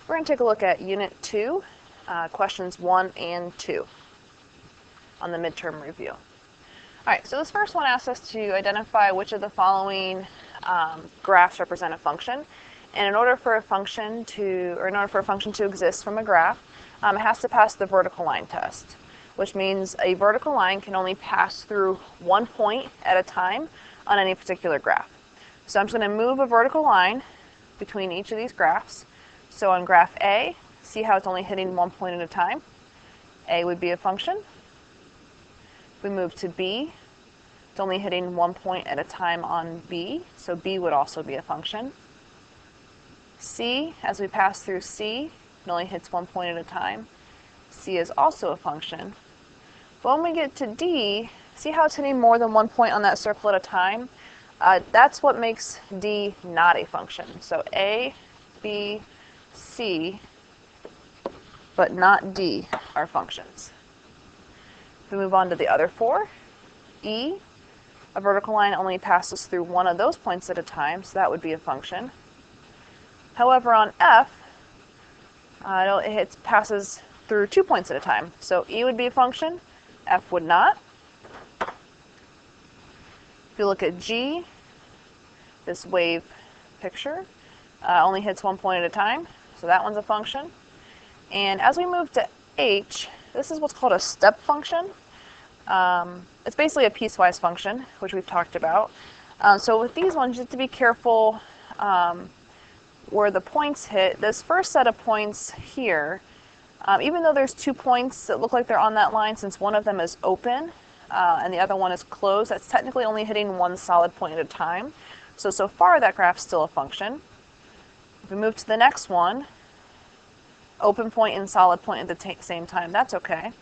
We're going to take a look at Unit 2, questions 1 and 2 on the midterm review. Alright, so this first one asks us to identify which of the following graphs represent a function. And in order for a function to exist from a graph, it has to pass the vertical line test, which means a vertical line can only pass through one point at a time on any particular graph. So I'm just going to move a vertical line between each of these graphs. So on graph A, see how it's only hitting one point at a time? A would be a function. If we move to B, it's only hitting 1 point at a time on B, so B would also be a function. C, as we pass through C, it only hits 1 point at a time. C is also a function. But when we get to D, see how it's hitting more than 1 point on that circle at a time? That's what makes D not a function. So A, B, C, but not D are functions. If we move on to the other four, E, a vertical line only passes through one of those points at a time, so that would be a function. However, on F, it passes through 2 points at a time. So E would be a function, F would not. If you look at G, this wave picture only hits 1 point at a time, so that one's a function. And as we move to H, this is what's called a step function. It's basically a piecewise function, which we've talked about. So with these ones, you have to be careful where the points hit. This first set of points here, even though there's 2 points that look like they're on that line, since one of them is open and the other one is closed, that's technically only hitting one solid point at a time. So far that graph's still a function. If we move to the next one, open point and solid point at the same time, that's okay.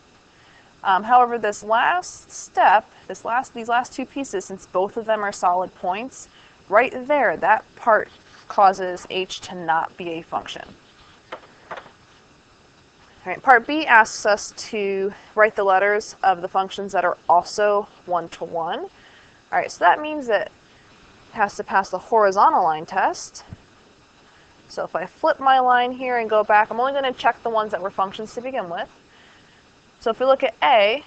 However, this last step, these last two pieces, since both of them are solid points, right there, that part causes H to not be a function. All right, part B asks us to write the letters of the functions that are also one-to-one. All right, so that means that it has to pass the horizontal line test. So if I flip my line here and go back, I'm only going to check the ones that were functions to begin with. So if we look at A,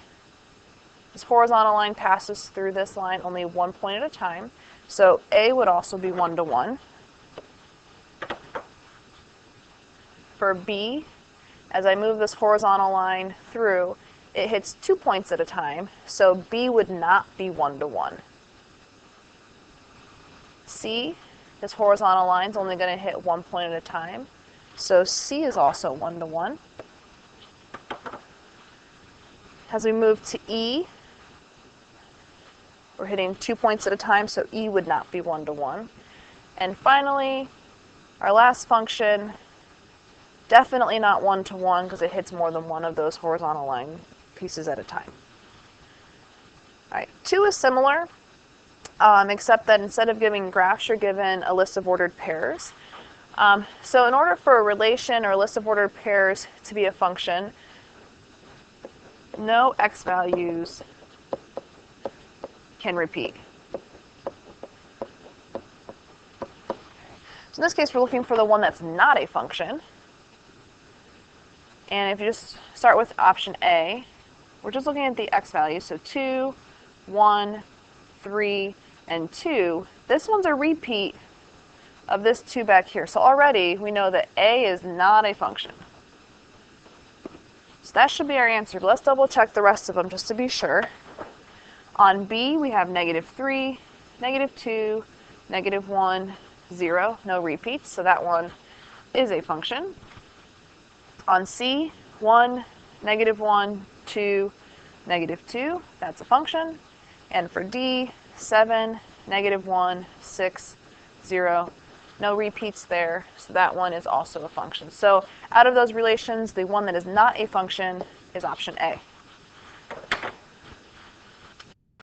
this horizontal line passes through this line only 1 point at a time. So A would also be one-to-one. For B, as I move this horizontal line through, it hits 2 points at a time. So B would not be one-to-one. C, this horizontal line is only going to hit 1 point at a time. So C is also one-to-one. As we move to E, we're hitting 2 points at a time, so E would not be one-to-one. And finally, our last function, definitely not one-to-one because it hits more than one of those horizontal line pieces at a time. All right, 2 is similar, except that instead of giving graphs, you're given a list of ordered pairs. So in order for a relation or a list of ordered pairs to be a function, no x values can repeat. So in this case, we're looking for the one that's not a function. And if you just start with option A, we're just looking at the x values. So 2, 1, 3, and 2. This one's a repeat of this 2 back here. So already we know that A is not a function. So that should be our answer, but let's double check the rest of them just to be sure. On B, we have -3, -2, -1, 0, no repeats, so that one is a function. On C, 1, -1, 2, -2, that's a function. And for D, 7, -1, 6, 0, no repeats there, so that one is also a function. So out of those relations, the one that is not a function is option A.